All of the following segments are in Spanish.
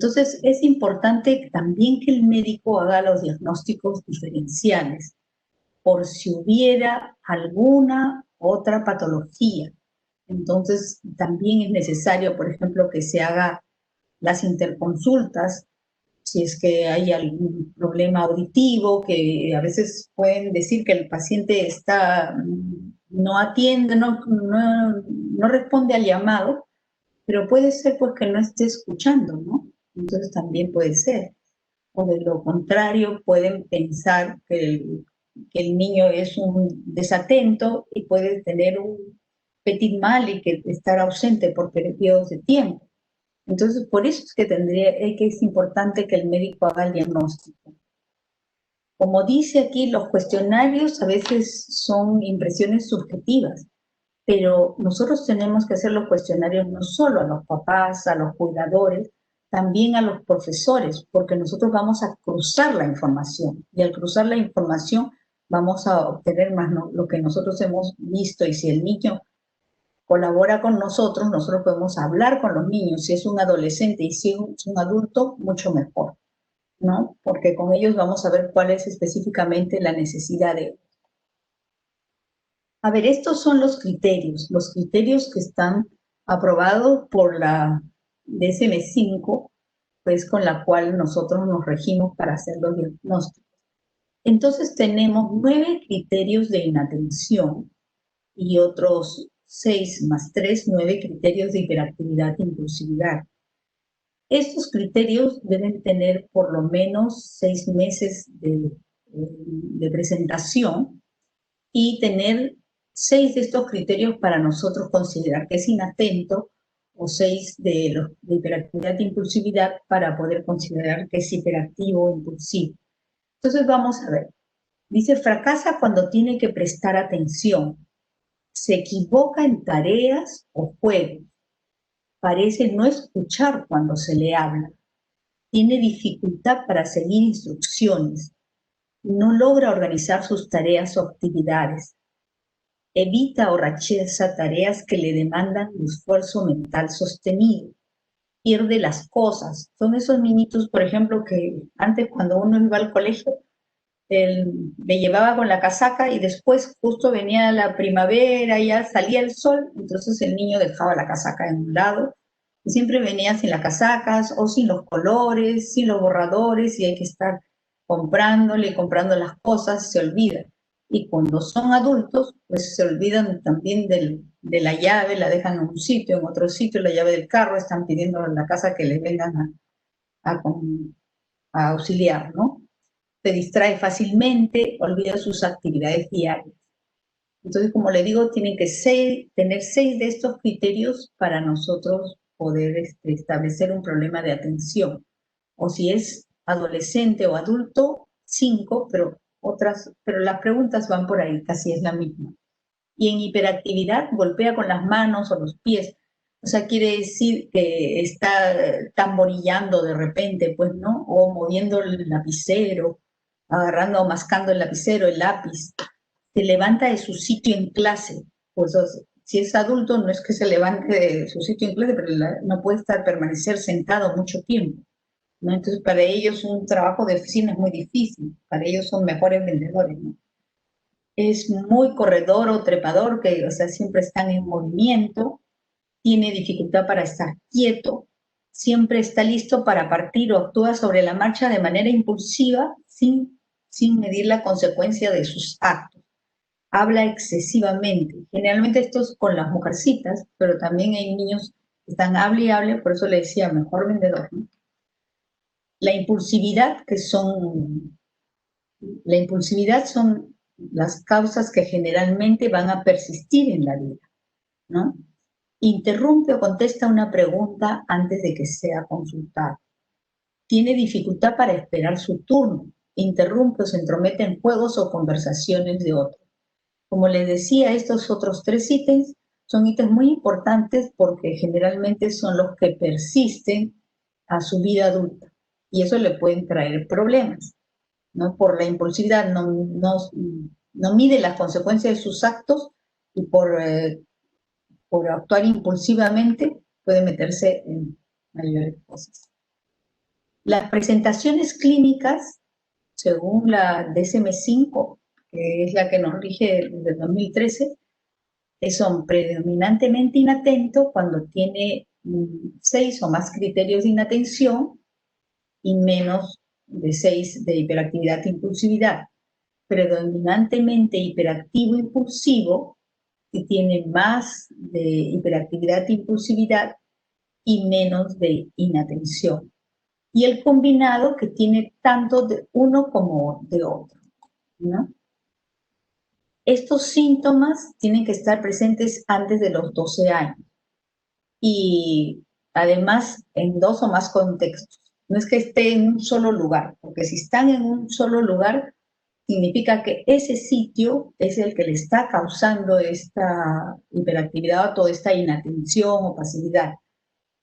Entonces, es importante también que el médico haga los diagnósticos diferenciales por si hubiera alguna otra patología. Entonces, también es necesario, por ejemplo, que se haga las interconsultas si es que hay algún problema auditivo, que a veces pueden decir que el paciente está, no atiende, no responde al llamado, pero puede ser pues que no esté escuchando, ¿no? Entonces también puede ser. O de lo contrario, pueden pensar que el niño es un desatento y puede tener un petit mal y que estar ausente por periodos de tiempo. Entonces, por eso es que es importante que el médico haga el diagnóstico. Como dice aquí, los cuestionarios a veces son impresiones subjetivas, pero nosotros tenemos que hacer los cuestionarios no solo a los papás, a los cuidadores, también a los profesores, porque nosotros vamos a cruzar la información y al cruzar la información vamos a obtener más lo que nosotros hemos visto y si el niño colabora con nosotros, nosotros podemos hablar con los niños, si es un adolescente y si es un adulto, mucho mejor, ¿no? Porque con ellos vamos a ver cuál es específicamente la necesidad de... A ver, estos son los criterios que están aprobados por la DSM-5, pues con la cual nosotros nos regimos para hacer los diagnósticos. Entonces tenemos 9 criterios de inatención y otros 6 más 3, 9 criterios de hiperactividad e impulsividad. Estos criterios deben tener por lo menos 6 meses de presentación y tener 6 de estos criterios para nosotros considerar que es inatento o 6 de hiperactividad e impulsividad para poder considerar que es hiperactivo o impulsivo. Entonces vamos a ver. Dice, fracasa cuando tiene que prestar atención. Se equivoca en tareas o juegos. Parece no escuchar cuando se le habla. Tiene dificultad para seguir instrucciones. No logra organizar sus tareas o actividades. Evita o rechaza tareas que le demandan un esfuerzo mental sostenido. Pierde las cosas. Son esos niñitos, por ejemplo, que antes cuando uno iba al colegio, me llevaba con la casaca y después justo venía la primavera, ya salía el sol, entonces el niño dejaba la casaca en un lado y siempre venía sin las casacas o sin los colores, sin los borradores y hay que estar comprándole y comprando las cosas, se olvida. Y cuando son adultos, pues se olvidan también de la llave, la dejan en un sitio, en otro sitio, la llave del carro, están pidiendo en la casa que les vengan a, a auxiliar, ¿no? Se distrae fácilmente, olvida sus actividades diarias. Entonces, como le digo, tienen que tener 6 de estos criterios para nosotros poder establecer un problema de atención. O si es adolescente o adulto, 5, pero las preguntas van por ahí, casi es la misma. Y en hiperactividad golpea con las manos o los pies. O sea, quiere decir que está tamborillando de repente, pues, ¿no? O moviendo el lapicero, agarrando o mascando el lapicero, el lápiz. Se levanta de su sitio en clase. Pues, o sea, si es adulto, no es que se levante de su sitio en clase, pero no puede permanecer sentado mucho tiempo, ¿no? Entonces, para ellos un trabajo de oficina es muy difícil. Para ellos son mejores vendedores, ¿no? Es muy corredor o trepador, que, o sea, siempre están en movimiento, tiene dificultad para estar quieto, siempre está listo para partir o actúa sobre la marcha de manera impulsiva sin medir la consecuencia de sus actos. Habla excesivamente. Generalmente esto es con las mujercitas, pero también hay niños que están hable y hable, por eso le decía, mejor vendedor, ¿no? La impulsividad, la impulsividad son las causas que generalmente van a persistir en la vida, ¿no? Interrumpe o contesta una pregunta antes de que sea consultada. Tiene dificultad para esperar su turno. Interrumpe o se entromete en juegos o conversaciones de otros. Como les decía, estos otros 3 ítems son ítems muy importantes porque generalmente son los que persisten a su vida adulta y eso le pueden traer problemas, ¿no? Por la impulsividad, no mide las consecuencias de sus actos y por actuar impulsivamente puede meterse en mayores cosas. Las presentaciones clínicas, según la DSM-5, que es la que nos rige desde 2013, son predominantemente inatento cuando tiene 6 o más criterios de inatención y menos de 6 de hiperactividad e impulsividad. Predominantemente hiperactivo impulsivo, que tiene más de hiperactividad e impulsividad y menos de inatención. Y el combinado, que tiene tanto de uno como de otro, ¿no? Estos síntomas tienen que estar presentes antes de los 12 años y además en 2 o más contextos. No es que esté en un solo lugar, porque si están en un solo lugar, significa que ese sitio es el que le está causando esta hiperactividad o toda esta inatención o pasividad,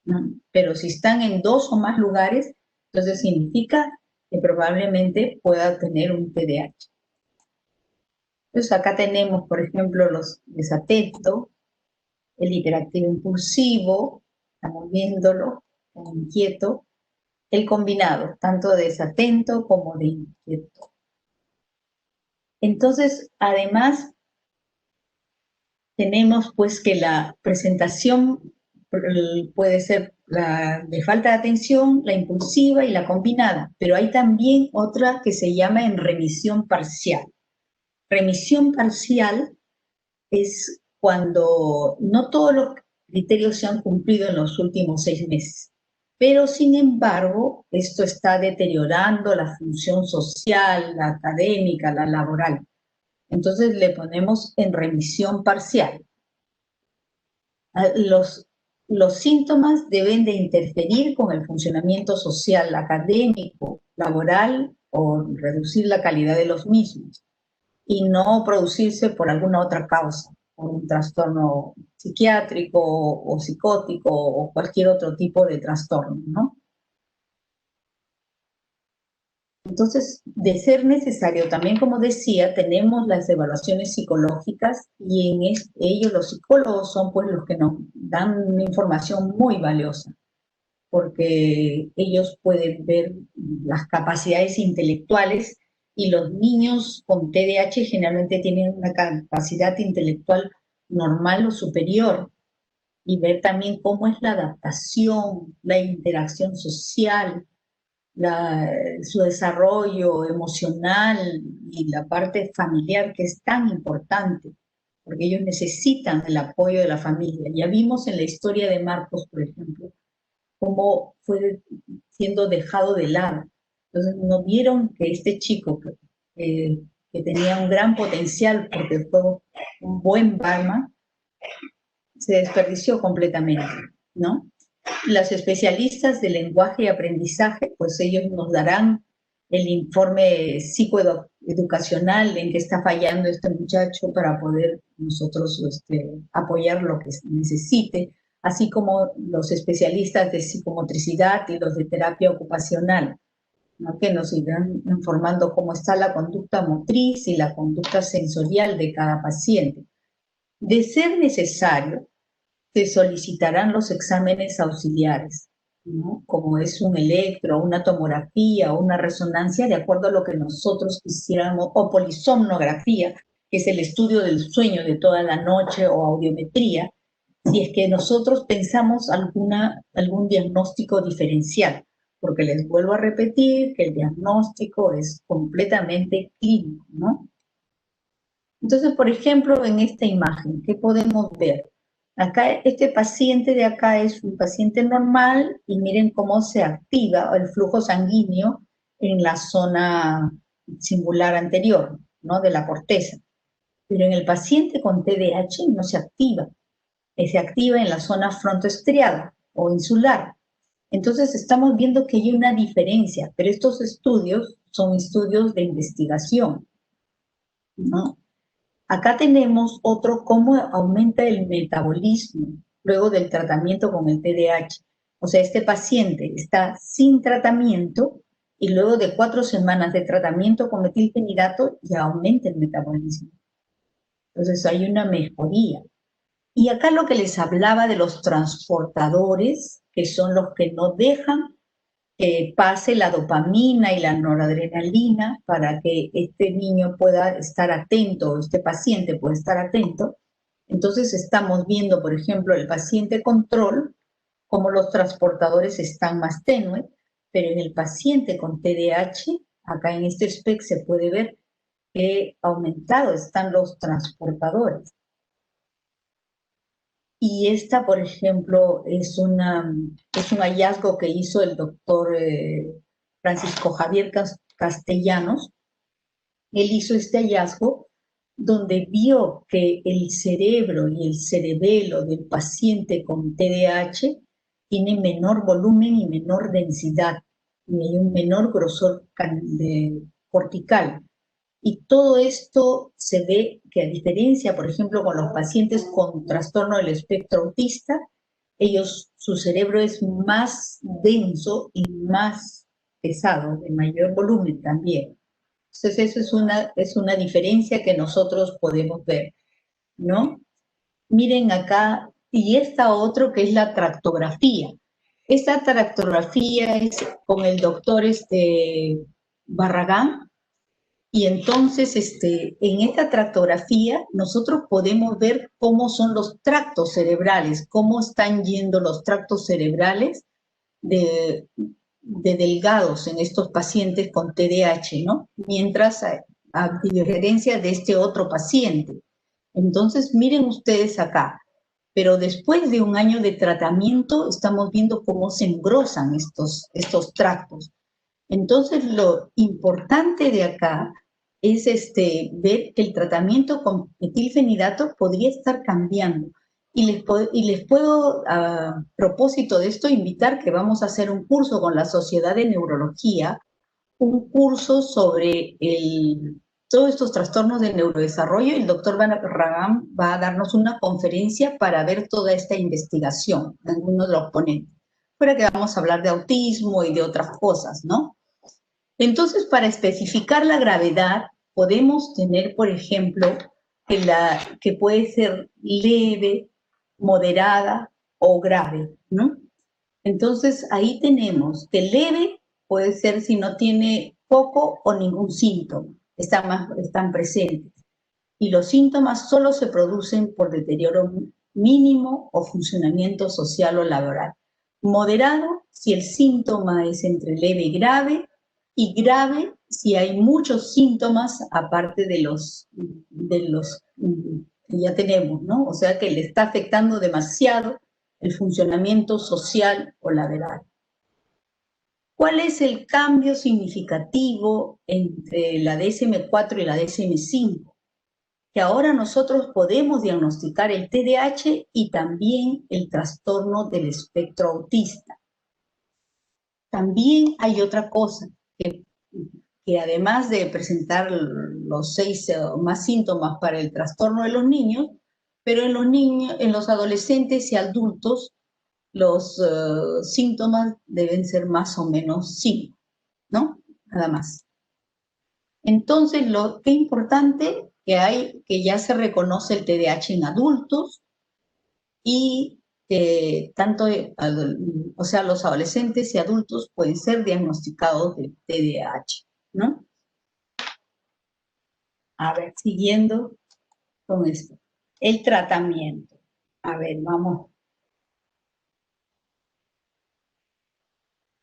¿no? Pero si están en 2 o más lugares, entonces significa que probablemente pueda tener un TDAH. Entonces acá tenemos, por ejemplo, los desatentos, el hiperactivo impulsivo, estamos viéndolo, como inquieto, el combinado, tanto de desatento como de inquieto. Entonces, además, tenemos pues que la presentación puede ser la de falta de atención, la impulsiva y la combinada, pero hay también otra que se llama en remisión parcial. Remisión parcial es cuando no todos los criterios se han cumplido en los últimos 6 meses, pero sin embargo esto está deteriorando la función social, la académica, la laboral. Entonces le ponemos en remisión parcial. Los síntomas deben de interferir con el funcionamiento social, académico, laboral o reducir la calidad de los mismos y no producirse por alguna otra causa, por un trastorno psiquiátrico o psicótico o cualquier otro tipo de trastorno, ¿no? Entonces, de ser necesario, también como decía, tenemos las evaluaciones psicológicas y en ellos los psicólogos son pues los que nos dan una información muy valiosa, porque ellos pueden ver las capacidades intelectuales y los niños con TDAH generalmente tienen una capacidad intelectual normal o superior y ver también cómo es la adaptación, la interacción social, su desarrollo emocional y la parte familiar que es tan importante, porque ellos necesitan el apoyo de la familia. Ya vimos en la historia de Marcos, por ejemplo, cómo fue siendo dejado de lado. Entonces no vieron que este chico que tenía un gran potencial porque fue un buen barman, se desperdició completamente, ¿no? Los especialistas de lenguaje y aprendizaje, pues ellos nos darán el informe psicoeducacional en que está fallando este muchacho para poder nosotros apoyar lo que necesite, así como los especialistas de psicomotricidad y los de terapia ocupacional, ¿no? Que nos irán informando cómo está la conducta motriz y la conducta sensorial de cada paciente. De ser necesario, se solicitarán los exámenes auxiliares, ¿no? Como es un electro, una tomografía o una resonancia, de acuerdo a lo que nosotros quisiéramos, o polisomnografía, que es el estudio del sueño de toda la noche, o audiometría, si es que nosotros pensamos algún diagnóstico diferencial, porque les vuelvo a repetir que el diagnóstico es completamente clínico, ¿no? Entonces, por ejemplo, en esta imagen, ¿qué podemos ver? Acá, este paciente de acá es un paciente normal y miren cómo se activa el flujo sanguíneo en la zona singular anterior, ¿no? De la corteza. Pero en el paciente con TDAH no se activa, se activa en la zona frontoestriada o insular. Entonces estamos viendo que hay una diferencia, pero estos estudios son estudios de investigación, ¿no? Acá tenemos otro, cómo aumenta el metabolismo luego del tratamiento con el TDAH. O sea, este paciente está sin tratamiento y luego de 4 semanas de tratamiento con metilfenidato ya aumenta el metabolismo. Entonces hay una mejoría. Y acá lo que les hablaba de los transportadores, que son los que no dejan que pase la dopamina y la noradrenalina para que este niño pueda estar atento, este paciente pueda estar atento. Entonces estamos viendo, por ejemplo, el paciente control, cómo los transportadores están más tenues, pero en el paciente con TDAH, acá en este SPEC se puede ver que aumentado están los transportadores. Y esta, por ejemplo, es un hallazgo que hizo el doctor Francisco Javier Castellanos. Él hizo este hallazgo donde vio que el cerebro y el cerebelo del paciente con TDAH tiene menor volumen y menor densidad, y un menor grosor cortical. Y todo esto se ve que, a diferencia, por ejemplo, con los pacientes con trastorno del espectro autista, su cerebro es más denso y más pesado, de mayor volumen también. Entonces, eso es una diferencia que nosotros podemos ver, ¿no? Miren acá, y esta otro que es la tractografía. Esta tractografía es con el doctor Barragán, y entonces en esta tractografía nosotros podemos ver cómo son los tractos cerebrales, cómo están yendo los tractos cerebrales de delgados en estos pacientes con TDAH, ¿no? Mientras a diferencia de este otro paciente. Entonces, miren ustedes acá, pero después de un año de tratamiento estamos viendo cómo se engrosan estos tractos. Entonces, lo importante de acá es ver que el tratamiento con metilfenidato podría estar cambiando. Y les puedo, a propósito de esto, invitar que vamos a hacer un curso con la Sociedad de Neurología, un curso sobre todos estos trastornos del neurodesarrollo. El doctor Barragán va a darnos una conferencia para ver toda esta investigación, algunos de los ponentes. Fuera que vamos a hablar de autismo y de otras cosas, ¿no? Entonces, para especificar la gravedad, podemos tener, por ejemplo, que puede ser leve, moderada o grave, ¿no? Entonces, ahí tenemos que leve puede ser si no tiene poco o ningún síntoma, están presentes. Y los síntomas solo se producen por deterioro mínimo o funcionamiento social o laboral. Moderado si el síntoma es entre leve y grave si hay muchos síntomas aparte de los que ya tenemos, ¿no? O sea que le está afectando demasiado el funcionamiento social o laboral. ¿Cuál es el cambio significativo entre la DSM-4 y la DSM-5? Que ahora nosotros podemos diagnosticar el TDAH y también el trastorno del espectro autista. También hay otra cosa, que además de presentar los 6 más síntomas para el trastorno de los niños, pero en los adolescentes y adultos los síntomas deben ser más o menos 5, ¿no? Nada más. Entonces, qué importante que ya se reconoce el TDAH en adultos y o sea, los adolescentes y adultos pueden ser diagnosticados de TDAH, ¿no? A ver, siguiendo con esto. El tratamiento. A ver, vamos.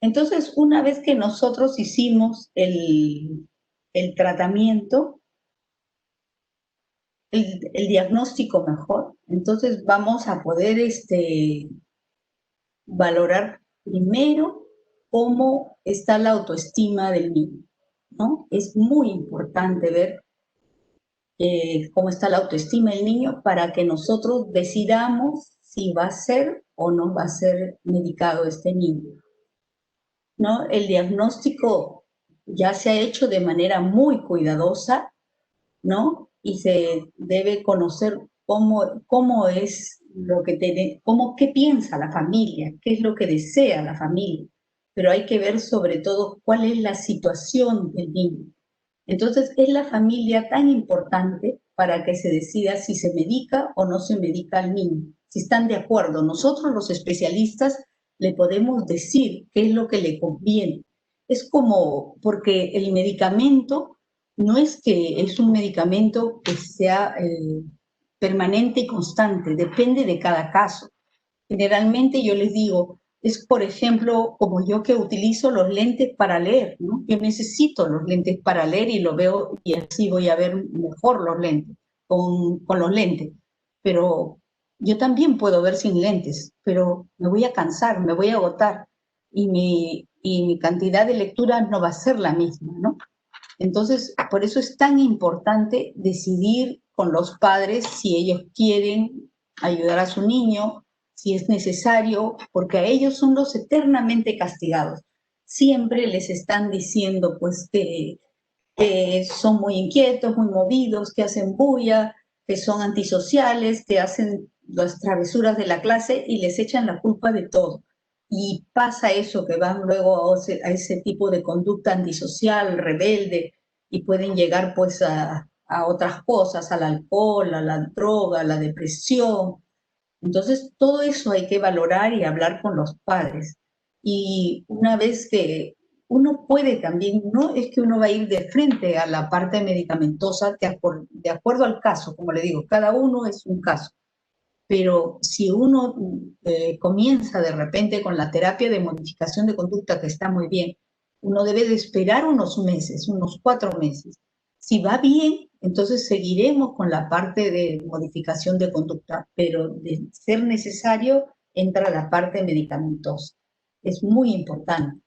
Entonces, una vez que nosotros hicimos el tratamiento, el diagnóstico mejor, entonces vamos a poder valorar primero cómo está la autoestima del niño, ¿no? Es muy importante ver cómo está la autoestima del niño para que nosotros decidamos si va a ser o no va a ser medicado este niño, ¿no? El diagnóstico ya se ha hecho de manera muy cuidadosa, ¿no? Y se debe conocer cómo es lo que qué piensa la familia, qué es lo que desea la familia, pero hay que ver sobre todo cuál es la situación del niño. Entonces, es la familia tan importante para que se decida si se medica o no se medica al niño, si están de acuerdo. Nosotros los especialistas le podemos decir qué es lo que le conviene. Es como, porque el medicamento no es que es un medicamento que sea permanente y constante, depende de cada caso. Generalmente yo les digo, es por ejemplo como yo que utilizo los lentes para leer, ¿no? Yo necesito los lentes para leer y lo veo y así voy a ver mejor los lentes, con los lentes. Pero yo también puedo ver sin lentes, pero me voy a cansar, me voy a agotar y mi cantidad de lectura no va a ser la misma, ¿no? Entonces, por eso es tan importante decidir con los padres si ellos quieren ayudar a su niño, si es necesario, porque a ellos son los eternamente castigados. Siempre les están diciendo pues que son muy inquietos, muy movidos, que hacen bulla, que son antisociales, que hacen las travesuras de la clase y les echan la culpa de todo. Y pasa eso, que van luego a ese tipo de conducta antisocial, rebelde, y pueden llegar pues a otras cosas, al alcohol, a la droga, a la depresión. Entonces, todo eso hay que valorar y hablar con los padres. Y una vez que uno puede también, no es que uno va a ir de frente a la parte medicamentosa de acuerdo al caso, como le digo, cada uno es un caso. Pero si uno comienza de repente con la terapia de modificación de conducta, que está muy bien, uno debe de esperar unos meses, unos 4 meses. Si va bien, entonces seguiremos con la parte de modificación de conducta, pero de ser necesario entra la parte medicamentosa. Es muy importante.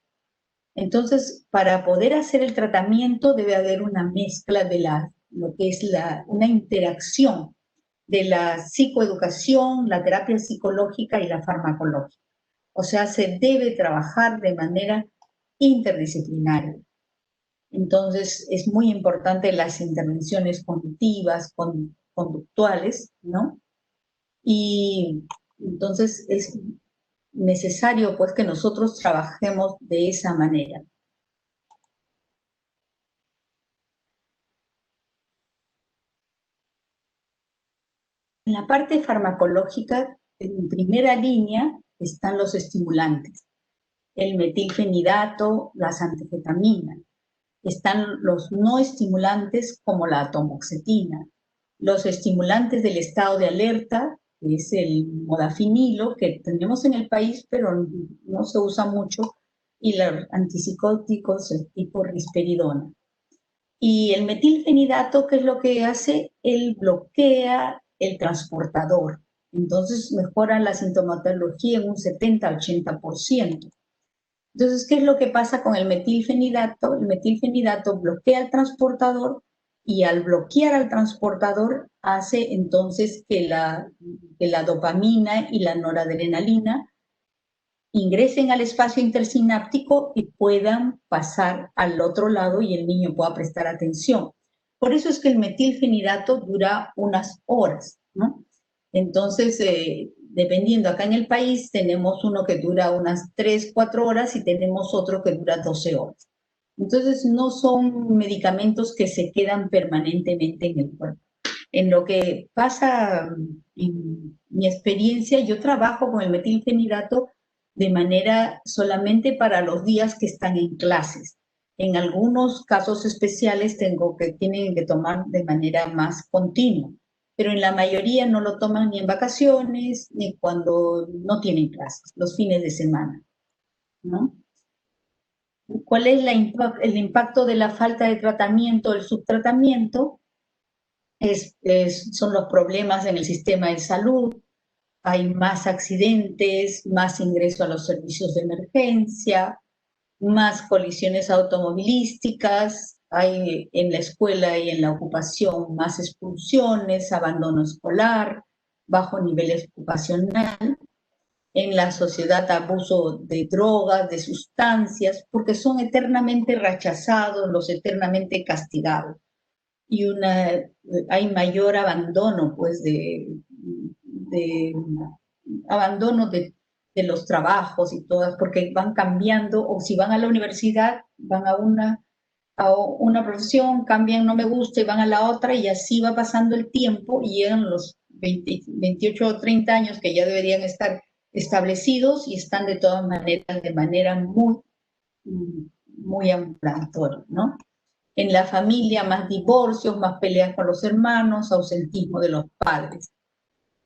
Entonces, para poder hacer el tratamiento debe haber una mezcla de lo que es una interacción de la psicoeducación, la terapia psicológica y la farmacológica. O sea, se debe trabajar de manera interdisciplinaria. Entonces, es muy importante las intervenciones cognitivas, conductuales, ¿no? Y entonces es necesario, pues, que nosotros trabajemos de esa manera. En la parte farmacológica, en primera línea, están los estimulantes, el metilfenidato, las anfetaminas. Están los no estimulantes como la atomoxetina, los estimulantes del estado de alerta, que es el modafinilo, que tenemos en el país, pero no se usa mucho, y los antipsicóticos tipo risperidona. Y el metilfenidato, ¿qué es lo que hace? Él bloquea el transportador. Entonces mejora la sintomatología en un 70-80%. Entonces, ¿qué es lo que pasa con el metilfenidato? El metilfenidato bloquea el transportador y al bloquear al transportador hace entonces que la dopamina y la noradrenalina ingresen al espacio intersináptico y puedan pasar al otro lado y el niño pueda prestar atención. Por eso es que el metilfenidato dura unas horas, ¿no? Entonces, dependiendo, acá en el país tenemos uno que dura unas 3, 4 horas y tenemos otro que dura 12 horas. Entonces, no son medicamentos que se quedan permanentemente en el cuerpo. En lo que pasa, en mi experiencia, yo trabajo con el metilfenidato de manera solamente para los días que están en clases. En algunos casos especiales tienen que tomar de manera más continua, pero en la mayoría no lo toman ni en vacaciones ni cuando no tienen clases, los fines de semana, ¿no? ¿Cuál es el impacto de la falta de tratamiento, el subtratamiento? Son los problemas en el sistema de salud, hay más accidentes, más ingreso a los servicios de emergencia, más colisiones automovilísticas, hay en la escuela y en la ocupación más expulsiones, abandono escolar, bajo nivel ocupacional, en la sociedad abuso de drogas, de sustancias, porque son eternamente rechazados, los eternamente castigados. Y hay mayor abandono, pues, de abandono de los trabajos y todas, porque van cambiando, o si van a la universidad, van a una profesión, cambian, no me gusta, y van a la otra, y así va pasando el tiempo, y llegan los 20, 28 o 30 años que ya deberían estar establecidos y están de todas maneras de manera muy ambulatoria, ¿no? En la familia, más divorcios, más peleas con los hermanos, ausentismo de los padres.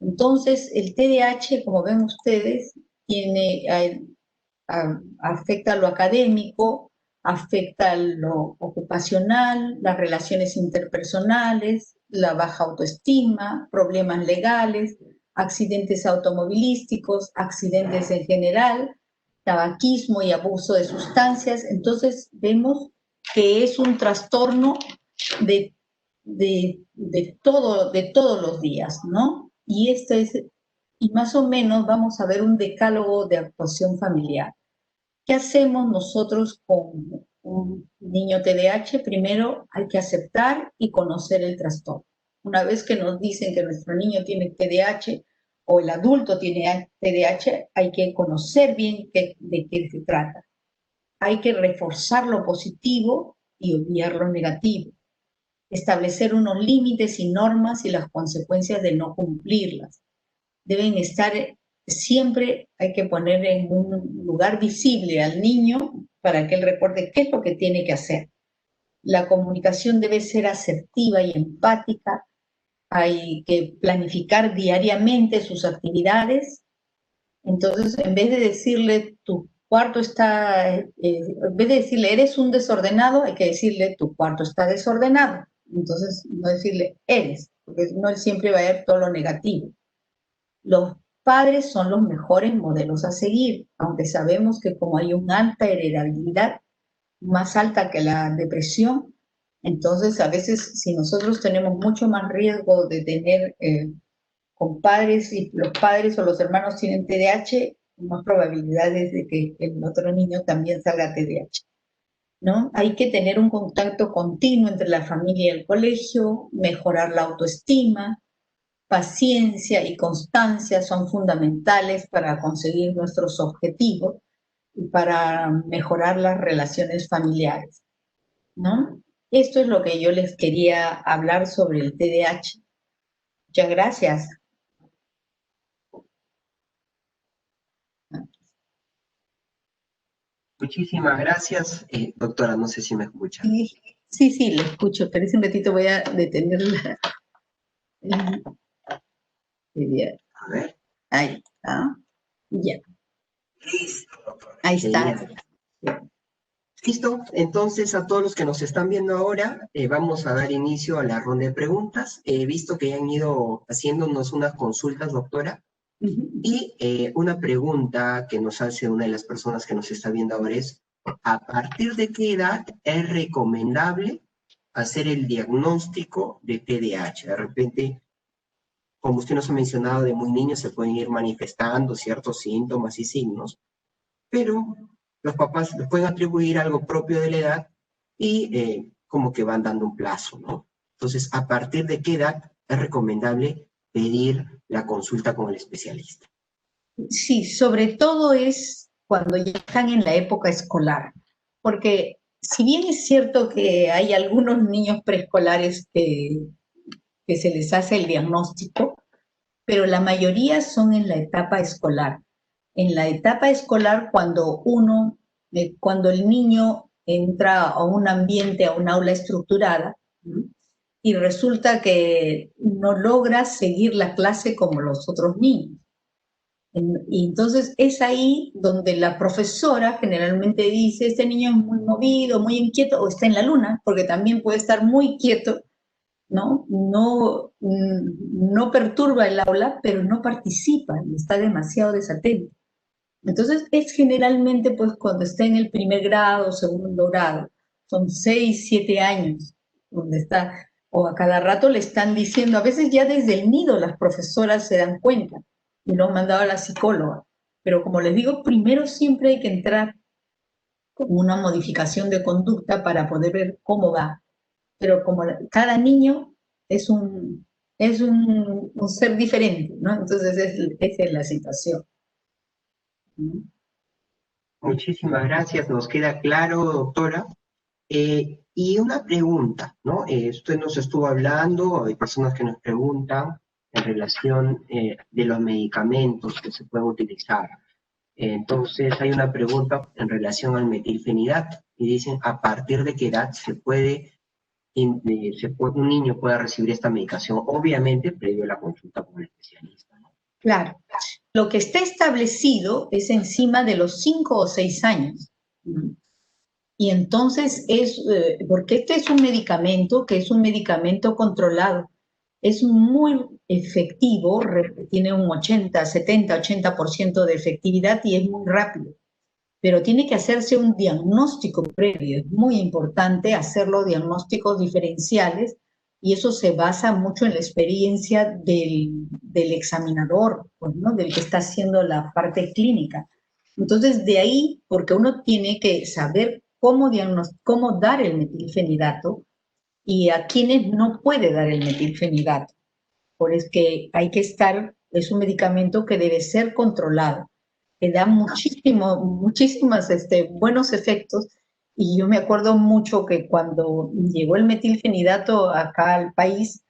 Entonces, el TDAH, como ven ustedes, afecta lo académico, afecta lo ocupacional, las relaciones interpersonales, la baja autoestima, problemas legales, accidentes automovilísticos, accidentes en general, tabaquismo y abuso de sustancias. Entonces vemos que es un trastorno de, de todos los días, ¿no? Y más o menos vamos a ver un decálogo de actuación familiar. ¿Qué hacemos nosotros con un niño TDAH? Primero hay que aceptar y conocer el trastorno. Una vez que nos dicen que nuestro niño tiene TDAH o el adulto tiene TDAH, hay que conocer bien de qué se trata. Hay que reforzar lo positivo y obviar lo negativo. Establecer unos límites y normas y las consecuencias de no cumplirlas. Deben estar siempre, hay que poner en un lugar visible al niño para que él recuerde qué es lo que tiene que hacer. La comunicación debe ser asertiva y empática. Hay que planificar diariamente sus actividades. Entonces, en vez de decirle tu cuarto está, en vez de decirle eres un desordenado, hay que decirle tu cuarto está desordenado. Entonces, no decirle eres, porque no él siempre va a ver todo lo negativo. Los padres son los mejores modelos a seguir, aunque sabemos que como hay una alta heredabilidad, más alta que la depresión, entonces a veces si nosotros tenemos mucho más riesgo de tener con padres, y los padres o los hermanos tienen TDAH, más probabilidades de que el otro niño también salga TDAH, ¿no? Hay que tener un contacto continuo entre la familia y el colegio, mejorar la autoestima. Paciencia y constancia son fundamentales para conseguir nuestros objetivos y para mejorar las relaciones familiares, ¿no? Esto es lo que yo les quería hablar sobre el TDAH. Muchas gracias. Muchísimas gracias, doctora. No sé si me escucha. Sí, le escucho, pero un ratito voy a detenerla. A ver. Ahí está. Ya. Listo, doctora. Ahí está. Listo, entonces a todos los que nos están viendo ahora, vamos a dar inicio a la ronda de preguntas. He visto que ya han ido haciéndonos unas consultas, doctora, y una pregunta que nos hace una de las personas que nos está viendo ahora es, ¿a partir de qué edad es recomendable hacer el diagnóstico de TDAH? De repente, como usted nos ha mencionado, de muy niños se pueden ir manifestando ciertos síntomas y signos, pero los papás les pueden atribuir algo propio de la edad y como que van dando un plazo, ¿no? Entonces, ¿a partir de qué edad es recomendable pedir la consulta con el especialista? Sí, sobre todo es cuando ya están en la época escolar, porque si bien es cierto que hay algunos niños preescolares que se les hace el diagnóstico, pero la mayoría son en la etapa escolar. En la etapa escolar, cuando el niño entra a un ambiente, a un aula estructurada, y resulta que no logra seguir la clase como los otros niños. Y entonces es ahí donde la profesora generalmente dice, este niño es muy movido, muy inquieto, o está en la luna, porque también puede estar muy quieto, ¿no? No perturba el aula, pero no participa y está demasiado desatento. Entonces es generalmente pues cuando está en el primer grado, segundo grado, son 6, 7 años, donde está, o a cada rato le están diciendo, a veces ya desde el nido las profesoras se dan cuenta y lo han mandado a la psicóloga. Pero como les digo, primero siempre hay que entrar con una modificación de conducta para poder ver cómo va. Pero como cada niño es un ser diferente, ¿no? Entonces esa es la situación. Muchísimas gracias, nos queda claro, doctora. Y una pregunta, ¿no? Usted nos estuvo hablando, hay personas que nos preguntan en relación de los medicamentos que se pueden utilizar. Entonces hay una pregunta en relación al metilfenidato y dicen a partir de qué edad un niño pueda recibir esta medicación, obviamente previo a la consulta con el especialista, ¿no? Claro. Lo que está establecido es encima de los 5 o 6 años. Y entonces porque este es un medicamento que es un medicamento controlado. Es muy efectivo, tiene un 80, 70, 80% de efectividad y es muy rápido. Pero tiene que hacerse un diagnóstico previo. Es muy importante hacer los diagnósticos diferenciales y eso se basa mucho en la experiencia del examinador, pues, ¿no? Del que está haciendo la parte clínica. Entonces, de ahí, porque uno tiene que saber cómo dar el metilfenidato y a quienes no puede dar el metilfenidato. Por eso que hay que es un medicamento que debe ser controlado, que da muchísimos buenos efectos. Y yo me acuerdo mucho que cuando llegó el metilfenidato acá al país,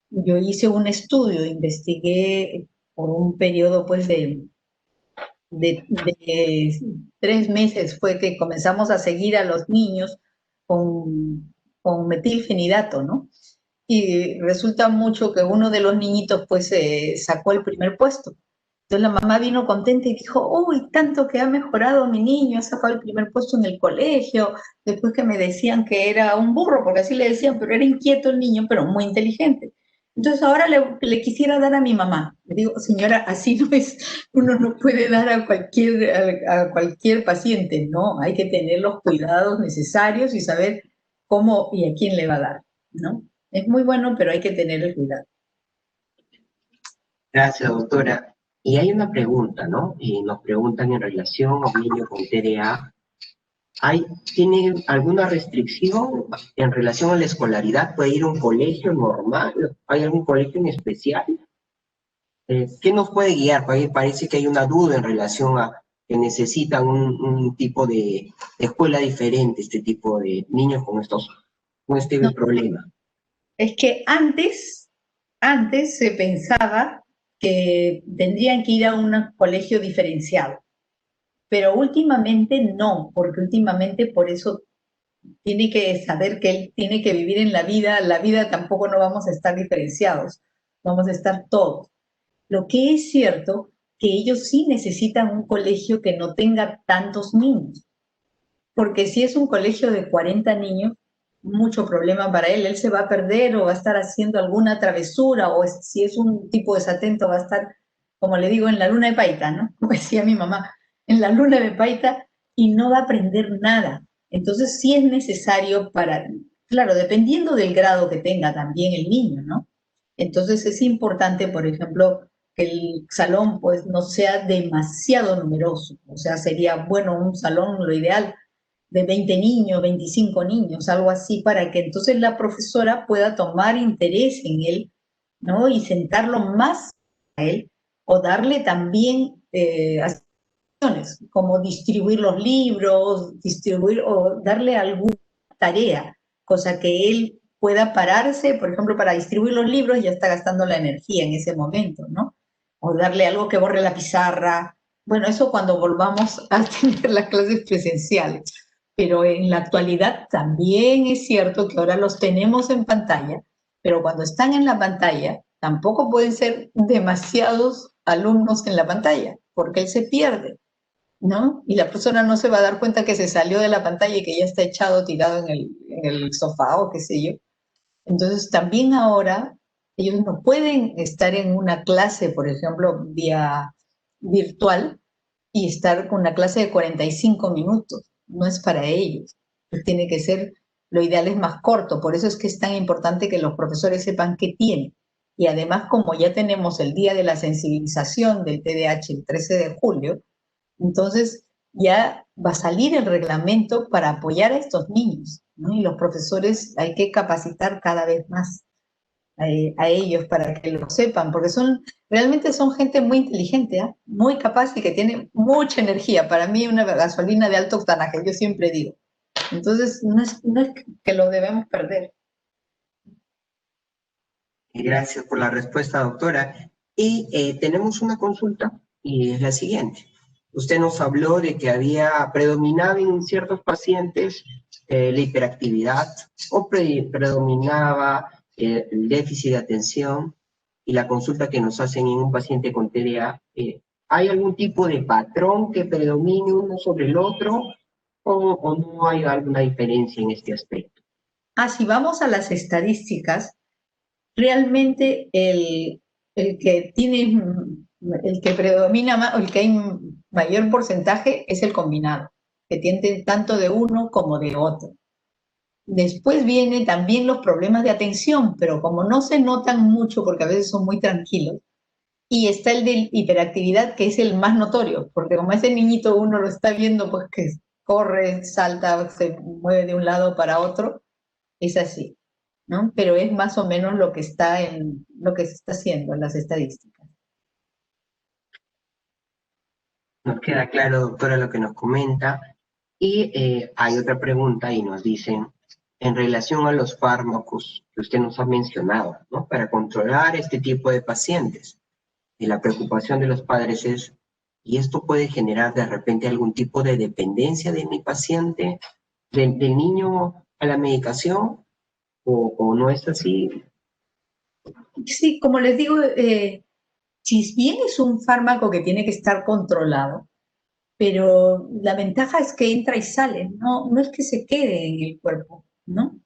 yo hice un estudio, investigué por un periodo pues de 3 meses fue que comenzamos a seguir a los niños con metilfenidato, ¿no? Y resulta mucho que uno de los niñitos pues sacó el primer puesto. Entonces la mamá vino contenta y dijo, uy, tanto que ha mejorado mi niño, ha sacado el primer puesto en el colegio, después que me decían que era un burro, porque así le decían, pero era inquieto el niño, pero muy inteligente. Entonces ahora le quisiera dar a mi mamá. Le digo, señora, así no es, uno no puede dar a cualquier paciente, no, hay que tener los cuidados necesarios y saber cómo y a quién le va a dar, ¿no? Es muy bueno, pero hay que tener el cuidado. Gracias, doctora. Y hay una pregunta, ¿no? Y nos preguntan en relación a un niño con TDA. ¿Tiene alguna restricción en relación a la escolaridad? ¿Puede ir a un colegio normal? ¿Hay algún colegio en especial? ¿Qué nos puede guiar? Parece que hay una duda en relación a que necesitan un tipo de escuela diferente, este tipo de niños con este No, problema. es que antes se pensaba que tendrían que ir a un colegio diferenciado, pero últimamente no, porque últimamente por eso tiene que saber que él tiene que vivir en la vida tampoco no vamos a estar diferenciados, vamos a estar todos. Lo que es cierto que ellos sí necesitan un colegio que no tenga tantos niños, porque si es un colegio de 40 niños, mucho problema para él se va a perder o va a estar haciendo alguna travesura, o si es un tipo desatento va a estar, como le digo, en la luna de Paita, ¿no? Como decía mi mamá, en la luna de Paita y no va a aprender nada. Entonces sí es necesario claro, dependiendo del grado que tenga también el niño, ¿no? Entonces es importante, por ejemplo, que el salón pues no sea demasiado numeroso, o sea, sería bueno un salón, lo ideal, de 20 niños, 25 niños, algo así, para que entonces la profesora pueda tomar interés en él, ¿no? Y sentarlo más a él, o darle también acciones, como distribuir los libros, o darle alguna tarea, cosa que él pueda pararse, por ejemplo, para distribuir los libros ya está gastando la energía en ese momento, ¿no? O darle algo que borre la pizarra. Bueno, eso cuando volvamos a tener las clases presenciales. Pero en la actualidad también es cierto que ahora los tenemos en pantalla, pero cuando están en la pantalla tampoco pueden ser demasiados alumnos en la pantalla, porque él se pierde, ¿no? Y la persona no se va a dar cuenta que se salió de la pantalla y que ya está echado, tirado en el sofá o qué sé yo. Entonces también ahora ellos no pueden estar en una clase, por ejemplo, vía virtual y estar con una clase de 45 minutos. No es para ellos. Tiene que ser, lo ideal es más corto. Por eso es que es tan importante que los profesores sepan qué tienen. Y además, como ya tenemos el día de la sensibilización del TDAH el 13 de julio, entonces ya va a salir el reglamento para apoyar a estos niños, ¿no? Y los profesores hay que capacitar cada vez más a ellos para que lo sepan, porque realmente son gente muy inteligente, ¿eh? Muy capaz y que tiene mucha energía. Para mí una gasolina de alto octanaje, yo siempre digo. Entonces no es que lo debemos perder. Gracias por la respuesta, doctora. Y tenemos una consulta y es la siguiente. Usted nos habló de que predominaba en ciertos pacientes la hiperactividad o predominaba el déficit de atención y la consulta que nos hacen en un paciente con TDA. ¿Hay algún tipo de patrón que predomine uno sobre el otro o no hay alguna diferencia en este aspecto? Si vamos a las estadísticas, realmente el que predomina más, o el que hay mayor porcentaje es el combinado, que tiene tanto de uno como de otro. Después vienen también los problemas de atención, pero como no se notan mucho porque a veces son muy tranquilos, y está el de hiperactividad, que es el más notorio, porque como ese niñito uno lo está viendo, pues que corre, salta, se mueve de un lado para otro, es así, ¿no? Pero es más o menos lo que lo que se está haciendo en las estadísticas. Nos queda claro, doctora, lo que nos comenta. Y hay otra pregunta y nos dicen, en relación a los fármacos que usted nos ha mencionado, ¿no? Para controlar este tipo de pacientes. Y la preocupación de los padres es, ¿y esto puede generar de repente algún tipo de dependencia de mi paciente, del niño a la medicación? ¿O no es así? Sí, como les digo, si bien es un fármaco que tiene que estar controlado, pero la ventaja es que entra y sale, no es que se quede en el cuerpo, ¿no?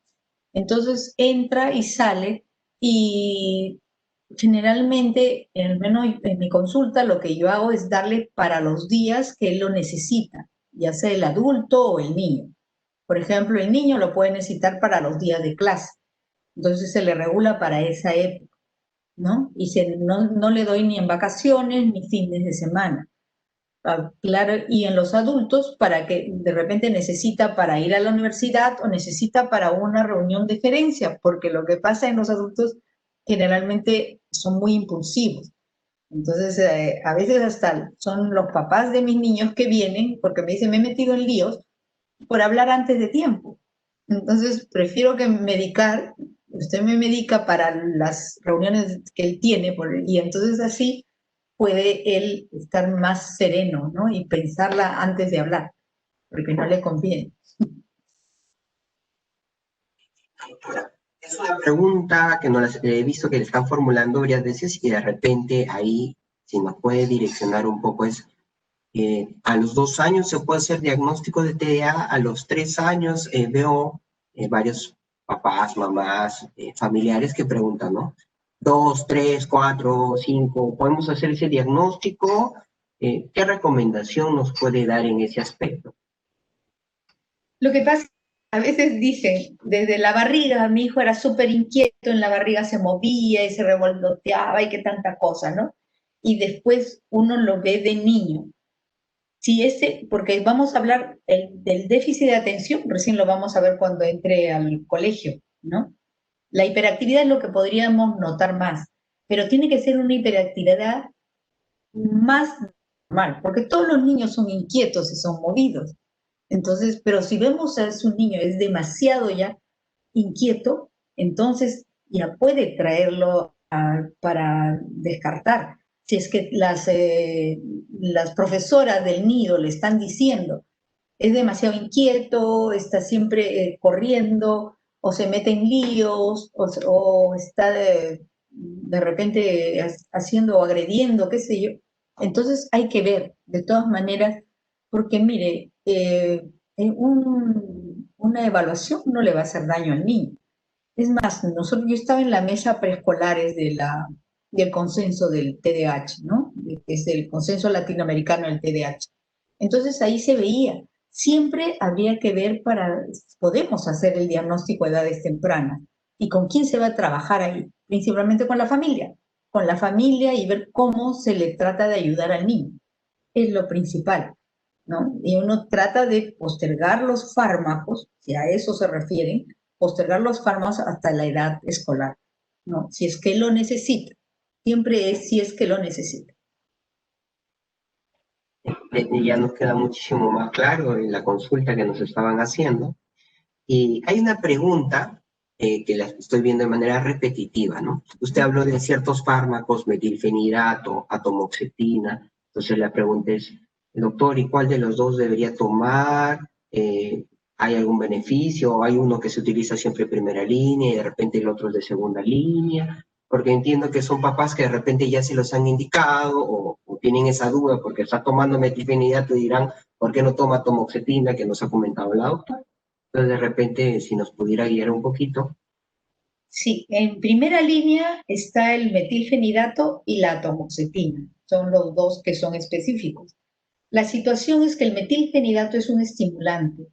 Entonces entra y sale y generalmente, al menos en mi consulta, lo que yo hago es darle para los días que él lo necesita, ya sea el adulto o el niño. Por ejemplo, el niño lo puede necesitar para los días de clase, entonces se le regula para esa época, ¿no? Y no le doy ni en vacaciones ni fines de semana. Claro, y en los adultos, para que de repente necesita para ir a la universidad o necesita para una reunión de gerencia, porque lo que pasa en los adultos generalmente son muy impulsivos. Entonces, a veces hasta son los papás de mis niños que vienen porque me dicen, me he metido en líos por hablar antes de tiempo. Entonces, prefiero que medicar, usted me medica para las reuniones que él tiene, y entonces así puede él estar más sereno, ¿no? Y pensarla antes de hablar, porque no le conviene. Es una pregunta que no las he visto que le están formulando varias veces y de repente ahí, si nos puede direccionar un poco, es a los 2 años se puede hacer diagnóstico de TDA, a los 3 años veo varios papás, mamás, familiares que preguntan, ¿no? 2, 3, 4, 5, ¿podemos hacer ese diagnóstico? ¿Qué recomendación nos puede dar en ese aspecto? Lo que pasa, a veces dicen, desde la barriga, mi hijo era súper inquieto, en la barriga se movía y se revoloteaba y qué tanta cosa, ¿no? Y después uno lo ve de niño. Si porque vamos a hablar del déficit de atención, recién lo vamos a ver cuando entre al colegio, ¿no? La hiperactividad es lo que podríamos notar más, pero tiene que ser una hiperactividad más normal, porque todos los niños son inquietos y son movidos. Entonces, pero si vemos a un niño es demasiado ya inquieto, entonces ya puede traerlo para descartar. Si es que las profesoras del nido le están diciendo, es demasiado inquieto, está siempre corriendo, o se mete en líos, o está de repente haciendo o agrediendo, qué sé yo. Entonces hay que ver, de todas maneras, porque mire, una evaluación no le va a hacer daño al niño. Es más, yo estaba en la mesa preescolares del consenso del TDAH, ¿no? Que es el consenso latinoamericano del TDAH. Entonces ahí se veía, siempre habría que ver podemos hacer el diagnóstico a edades tempranas. ¿Y con quién se va a trabajar ahí? Principalmente con la familia y ver cómo se le trata de ayudar al niño. Es lo principal, ¿no? Y uno trata de postergar los fármacos, si a eso se refieren, postergar los fármacos hasta la edad escolar, ¿no? Si es que lo necesita. Siempre es si es que lo necesita. Ya nos queda muchísimo más claro en la consulta que nos estaban haciendo. Y hay una pregunta que las estoy viendo de manera repetitiva, ¿no? Usted habló de ciertos fármacos, metilfenidato, atomoxetina. Entonces la pregunta es, doctor, ¿y cuál de los dos debería tomar? ¿Hay algún beneficio? ¿Hay uno que se utiliza siempre en primera línea y de repente el otro es de segunda línea? Porque entiendo que son papás que de repente ya se los han indicado o tienen esa duda porque está tomando metilfenidato y dirán, ¿por qué no toma atomoxetina que nos ha comentado la doctora? Entonces, de repente, si nos pudiera guiar un poquito. Sí, en primera línea está el metilfenidato y la atomoxetina. Son los dos que son específicos. La situación es que el metilfenidato es un estimulante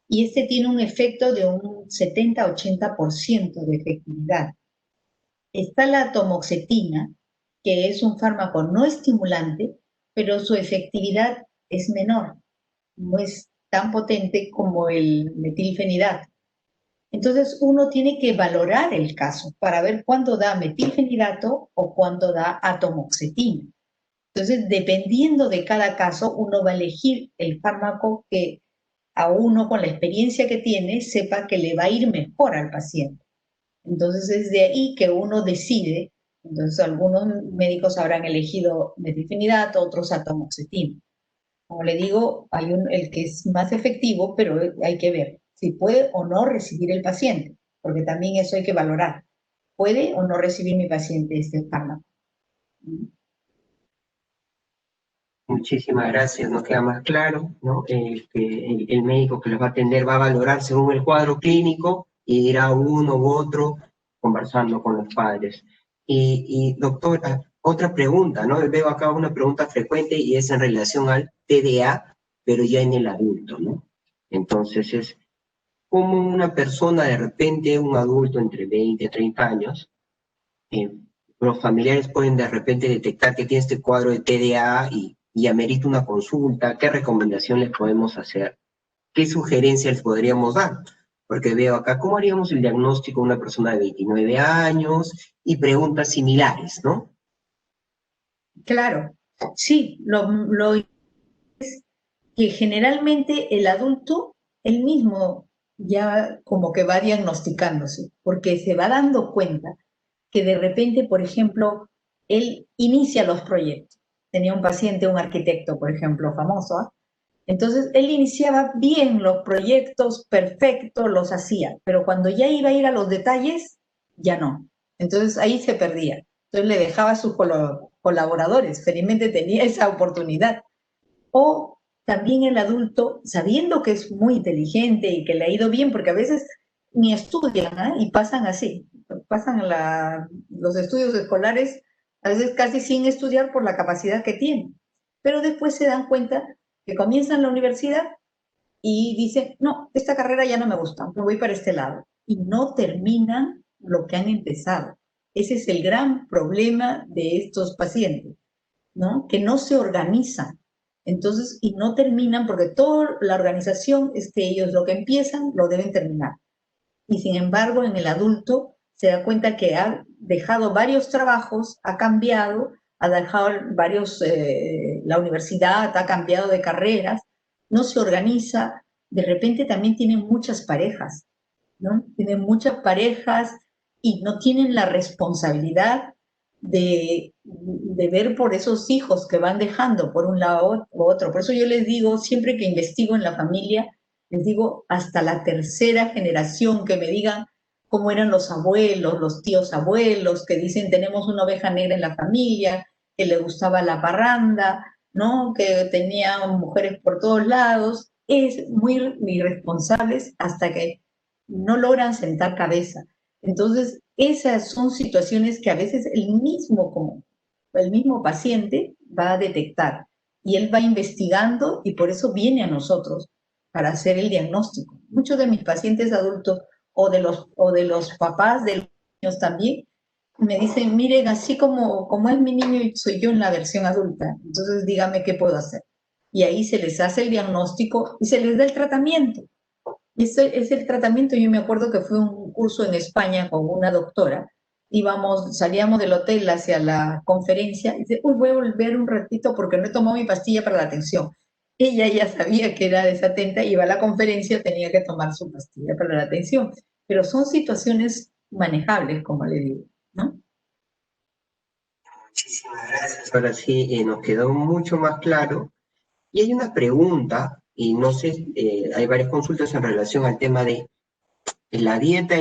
y este tiene un efecto de un 70-80% de efectividad. Está la atomoxetina, que es un fármaco no estimulante, pero su efectividad es menor, no es tan potente como el metilfenidato. Entonces uno tiene que valorar el caso para ver cuándo da metilfenidato o cuándo da atomoxetina. Entonces, dependiendo de cada caso, uno va a elegir el fármaco que a uno con la experiencia que tiene sepa que le va a ir mejor al paciente. Entonces es de ahí que uno decide. Entonces algunos médicos habrán elegido metilfenidato, otros atomoxetina. Como le digo, hay el que es más efectivo, pero hay que ver si puede o no recibir el paciente, porque también eso hay que valorar. ¿Puede o no recibir mi paciente este fármaco? Muchísimas gracias, nos queda más claro, ¿no? El médico que los va a atender va a valorar según el cuadro clínico y dirá uno u otro conversando con los padres. Doctora, otra pregunta, ¿no? Veo acá una pregunta frecuente y es en relación al TDA, pero ya en el adulto, ¿no? Entonces es, ¿cómo una persona de repente, un adulto entre 20 y 30 años, eh, los familiares pueden de repente detectar que tiene este cuadro de TDA y amerita una consulta? ¿Qué recomendación les podemos hacer? ¿Qué sugerencias les podríamos dar? Porque veo acá, ¿cómo haríamos el diagnóstico de una persona de 29 años? Y preguntas similares, ¿no? Claro, sí, que generalmente el adulto, él mismo ya como que va diagnosticándose, porque se va dando cuenta que de repente, por ejemplo, él inicia los proyectos. Tenía un paciente, un arquitecto, por ejemplo, famoso, ¿eh? Entonces, él iniciaba bien los proyectos, perfecto, los hacía, pero cuando ya iba a ir a los detalles, ya no. Entonces, ahí se perdía. Entonces, le dejaba a sus colaboradores, felizmente tenía esa oportunidad. O también el adulto, sabiendo que es muy inteligente y que le ha ido bien, porque a veces ni estudian, ¿eh? Y pasan así, pasan los estudios escolares, a veces casi sin estudiar por la capacidad que tienen. Pero después se dan cuenta que comienzan la universidad y dicen, no, esta carrera ya no me gusta, me voy para este lado. Y no terminan lo que han empezado. Ese es el gran problema de estos pacientes, ¿no? Que no se organizan. Entonces, y no terminan porque toda la organización es que ellos lo que empiezan lo deben terminar. Y sin embargo, en el adulto se da cuenta que ha dejado varios trabajos, ha cambiado, ha dejado varios, la universidad ha cambiado de carreras, no se organiza, de repente también tienen muchas parejas, ¿no? Tienen muchas parejas y no tienen la responsabilidad de ver por esos hijos que van dejando por un lado u otro. Por eso yo les digo, siempre que investigo en la familia, les digo hasta la tercera generación que me digan cómo eran los abuelos, los tíos abuelos, que dicen tenemos una oveja negra en la familia, que le gustaba la parranda, ¿no? Que tenía mujeres por todos lados. Es muy irresponsables hasta que no logran sentar cabeza. Entonces, esas son situaciones que a veces el mismo paciente va a detectar y él va investigando y por eso viene a nosotros para hacer el diagnóstico. Muchos de mis pacientes adultos o de los papás de los niños también me dicen, miren, así como es mi niño, soy yo en la versión adulta, entonces dígame qué puedo hacer. Y ahí se les hace el diagnóstico y se les da el tratamiento. Ese es el tratamiento. Yo me acuerdo que fue un curso en España con una doctora. Salíamos del hotel hacia la conferencia y dice, uy, voy a volver un ratito porque no he tomado mi pastilla para la atención. Ella ya sabía que era desatenta, iba a la conferencia, tenía que tomar su pastilla para la atención. pero son situaciones manejables, como le digo, ¿no? Muchísimas gracias. Ahora sí, nos quedó mucho más claro. Y hay una pregunta, y no sé, hay varias consultas en relación al tema de la dieta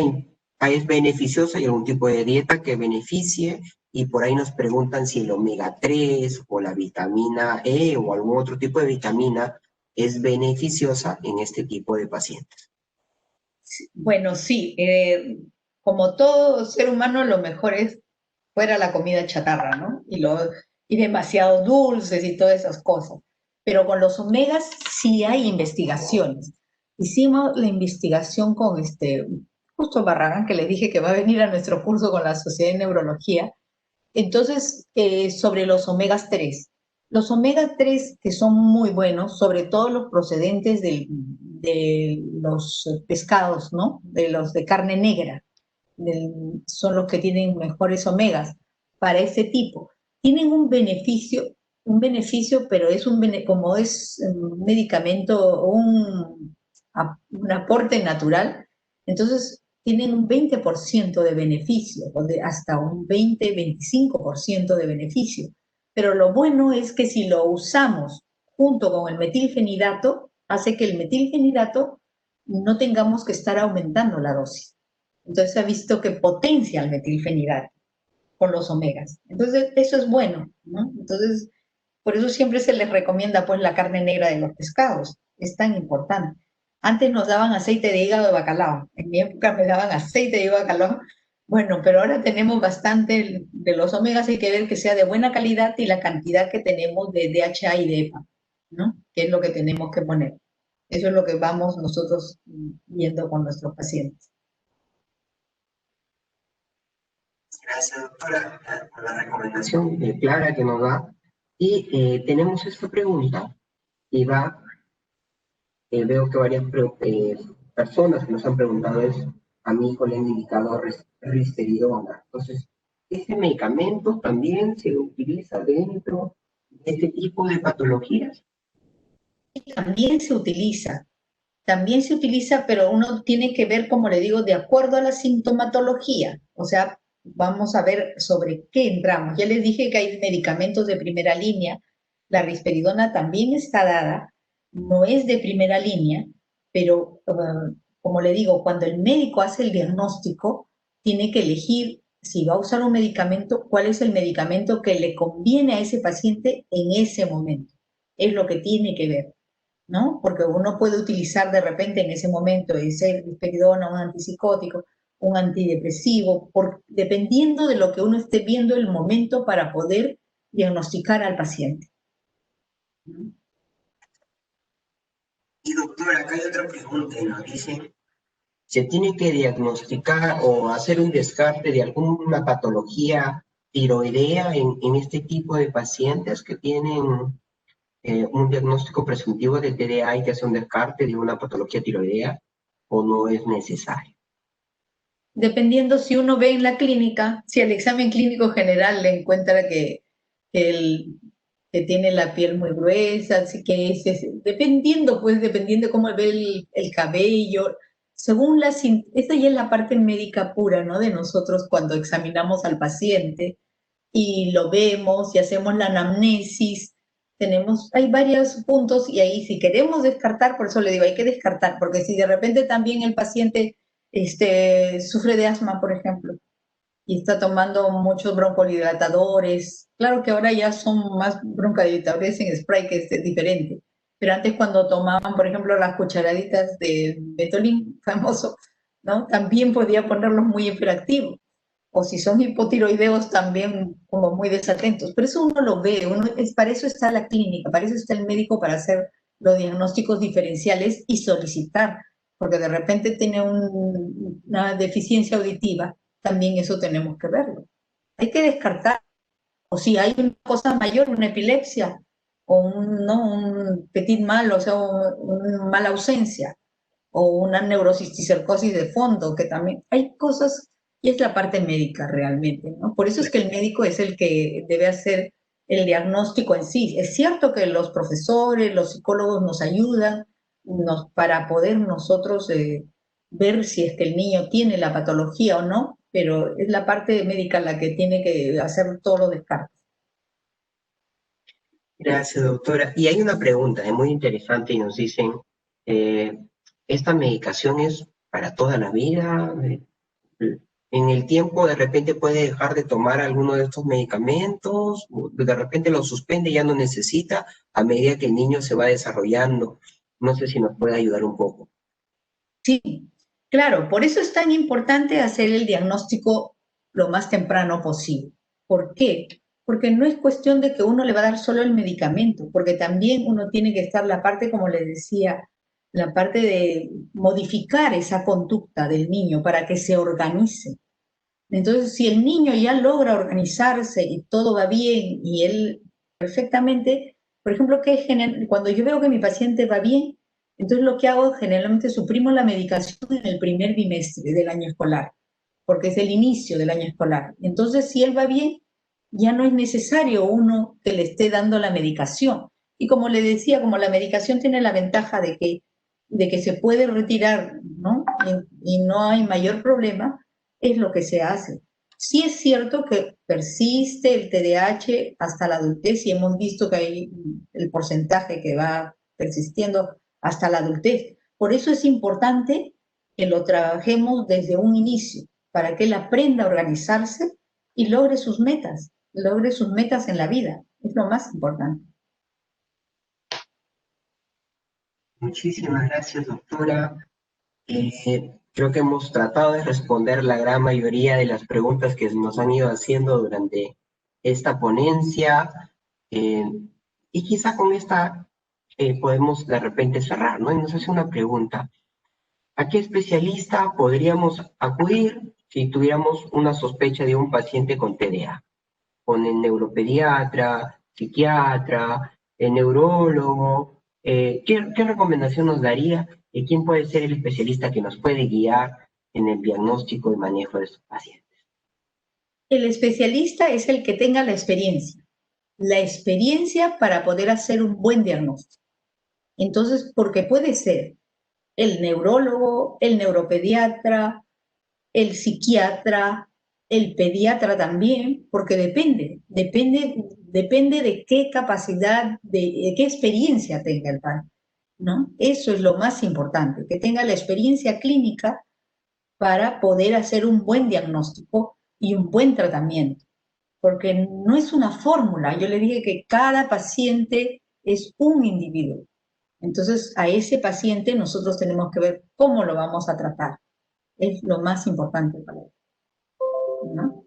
es beneficiosa, hay algún tipo de dieta que beneficie, y por ahí nos preguntan si el omega 3 o la vitamina E o algún otro tipo de vitamina es beneficiosa en este tipo de pacientes. Bueno, sí, como todo ser humano, lo mejor es fuera la comida chatarra, ¿no? Y demasiado dulces y todas esas cosas. Pero con los omegas sí hay investigaciones. Hicimos la investigación con justo Barragán, que le dije que va a venir a nuestro curso con la Sociedad de Neurología. Entonces, sobre los omegas 3. Los omegas 3 que son muy buenos, sobre todo los procedentes de los pescados, ¿no? De los de carne negra, son los que tienen mejores omegas para ese tipo. Tienen un beneficio, pero es como es un medicamento, un aporte natural, entonces tienen un 20% de beneficio, o hasta un 20-25% de beneficio. Pero lo bueno es que si lo usamos junto con el metilfenidato, hace que el metilfenidato no tengamos que estar aumentando la dosis. Entonces se ha visto que potencia el metilfenidato con los omegas. Entonces eso es bueno, ¿no? Entonces, por eso siempre se les recomienda pues la carne negra de los pescados. Es tan importante. Antes nos daban aceite de hígado de bacalao. En mi época me daban aceite de hígado de bacalao. Bueno, pero ahora tenemos bastante de los omegas, hay que ver que sea de buena calidad y la cantidad que tenemos de DHA y de EPA, ¿no? Que es lo que tenemos que poner. Eso es lo que vamos nosotros viendo con nuestros pacientes. Gracias, doctora, por la recomendación clara que nos da. Y tenemos esta pregunta, y veo que varias personas que nos han preguntado es, a mi hijo le han indicado risperidona. Entonces, ¿este medicamento también se utiliza dentro de este tipo de patologías? También se utiliza, pero uno tiene que ver, como le digo, de acuerdo a la sintomatología. O sea, vamos a ver sobre qué entramos. Ya les dije que hay medicamentos de primera línea. La risperidona también está dada, no es de primera línea, pero como le digo, cuando el médico hace el diagnóstico, tiene que elegir si va a usar un medicamento, cuál es el medicamento que le conviene a ese paciente en ese momento. Es lo que tiene que ver, ¿no? Porque uno puede utilizar de repente en ese momento ese risperidona, un antipsicótico, un antidepresivo, dependiendo de lo que uno esté viendo el momento para poder diagnosticar al paciente. Y doctora, acá hay otra pregunta, nos dice, ¿se tiene que diagnosticar o hacer un descarte de alguna patología tiroidea en este tipo de pacientes que tienen un diagnóstico presuntivo de TDA y que hace un descarte de una patología tiroidea o no es necesario? Dependiendo si uno ve en la clínica, si al examen clínico general le encuentra el, que tiene la piel muy gruesa, así que dependiendo, pues, dependiendo cómo ve el cabello, según esta ya es la parte médica pura, ¿no? De nosotros cuando examinamos al paciente y lo vemos y hacemos la anamnesis, hay varios puntos y ahí si queremos descartar, por eso le digo, hay que descartar, porque si de repente también el paciente sufre de asma, por ejemplo, y está tomando muchos broncodilatadores. Claro que ahora ya son más broncodilatadores en spray, que es diferente. Pero antes cuando tomaban, por ejemplo, las cucharaditas de Betolin, famoso, ¿no? También podía ponerlos muy hiperactivos. O si son hipotiroideos, también como muy desatentos. Pero eso uno lo ve, para eso está la clínica, para eso está el médico, para hacer los diagnósticos diferenciales y solicitar, porque de repente tiene una deficiencia auditiva, también eso tenemos que verlo. Hay que descartar, o si hay una cosa mayor, una epilepsia, o ¿no? un petit mal, o sea, una mala ausencia, o una neurocisticercosis de fondo, que también hay cosas, y es la parte médica realmente, ¿no? Por eso es que el médico es el que debe hacer el diagnóstico en sí. Es cierto que los profesores, los psicólogos nos ayudan para poder nosotros ver si es que el niño tiene la patología o no, pero es la parte médica la que tiene que hacer todos los descartes. Gracias, doctora. Y hay una pregunta muy interesante y nos dicen, ¿esta medicación es para toda la vida? ¿En el tiempo de repente puede dejar de tomar alguno de estos medicamentos? ¿De repente lo suspende y ya no necesita a medida que el niño se va desarrollando? No sé si nos puede ayudar un poco. Sí, claro, por eso es tan importante hacer el diagnóstico lo más temprano posible. ¿Por qué? Porque no es cuestión de que uno le va a dar solo el medicamento, porque también uno tiene que estar la parte, como les decía, la parte de modificar esa conducta del niño para que se organice. Entonces, si el niño ya logra organizarse y todo va bien y él perfectamente, por ejemplo, cuando yo veo que mi paciente va bien, entonces lo que hago generalmente suprimo la medicación en el primer bimestre del año escolar, porque es el inicio del año escolar. Entonces, si él va bien, ya no es necesario uno que le esté dando la medicación. Y como le decía, como la medicación tiene la ventaja de que se puede retirar, ¿no? Y no hay mayor problema, es lo que se hace. Sí es cierto que persiste el TDAH hasta la adultez y hemos visto que hay el porcentaje que va persistiendo hasta la adultez. Por eso es importante que lo trabajemos desde un inicio, para que él aprenda a organizarse y logre sus metas en la vida. Es lo más importante. Muchísimas gracias, doctora. Creo que hemos tratado de responder la gran mayoría de las preguntas que nos han ido haciendo durante esta ponencia. Y quizá con esta podemos de repente cerrar, ¿no? Y nos hace una pregunta. ¿A qué especialista podríamos acudir si tuviéramos una sospecha de un paciente con TDA? ¿Con el neuropediatra, psiquiatra, el neurólogo? ¿Qué recomendación nos daría? ¿Quién puede ser el especialista que nos puede guiar en el diagnóstico y manejo de estos pacientes? El especialista es el que tenga la experiencia para poder hacer un buen diagnóstico. Entonces, porque puede ser el neurólogo, el neuropediatra, el psiquiatra, el pediatra también, porque depende de qué capacidad, de qué experiencia tenga el padre, ¿no? Eso es lo más importante, que tenga la experiencia clínica para poder hacer un buen diagnóstico y un buen tratamiento, porque no es una fórmula. Yo le dije que cada paciente es un individuo. Entonces, a ese paciente nosotros tenemos que ver cómo lo vamos a tratar. Es lo más importante para él, ¿no?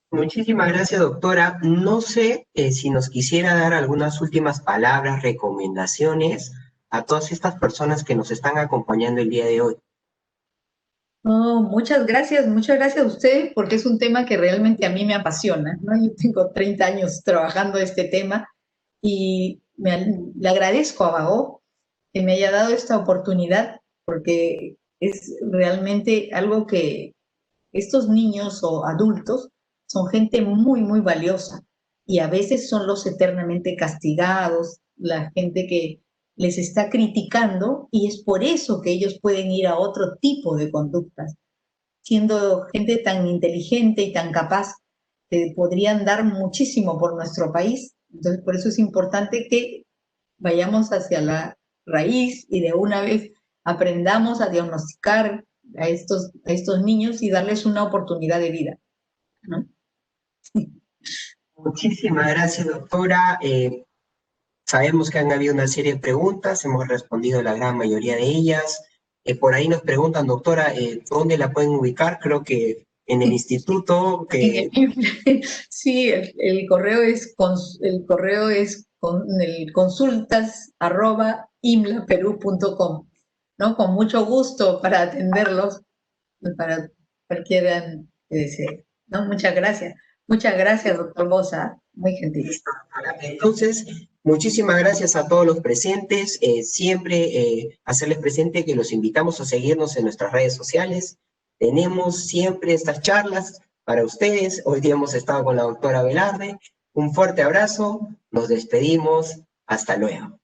Muchísimas gracias, doctora. No sé si nos quisiera dar algunas últimas palabras, recomendaciones a todas estas personas que nos están acompañando el día de hoy. Oh, muchas gracias a ustedes, porque es un tema que realmente a mí me apasiona, ¿no? Yo tengo 30 años trabajando este tema y le agradezco a Bagó que me haya dado esta oportunidad, porque es realmente algo que estos niños o adultos son gente muy, muy valiosa y a veces son los eternamente castigados, la gente que les está criticando y es por eso que ellos pueden ir a otro tipo de conductas, siendo gente tan inteligente y tan capaz que podrían dar muchísimo por nuestro país. Entonces, por eso es importante que vayamos hacia la raíz y de una vez aprendamos a diagnosticar a estos niños y darles una oportunidad de vida, ¿no? Muchísimas gracias, doctora. Sabemos que han habido una serie de preguntas, hemos respondido la gran mayoría de ellas. Por ahí nos preguntan, doctora, ¿dónde la pueden ubicar? Creo que en el instituto. Sí, el correo es consultas@imlaperú.com, ¿no? Con mucho gusto para atenderlos, para cualquiera que desee, ¿no? Muchas gracias, doctor Bosa, muy gentil. Entonces, muchísimas gracias a todos los presentes. Siempre hacerles presente que los invitamos a seguirnos en nuestras redes sociales. Tenemos siempre estas charlas para ustedes. Hoy día hemos estado con la doctora Velarde. Un fuerte abrazo. Nos despedimos. Hasta luego.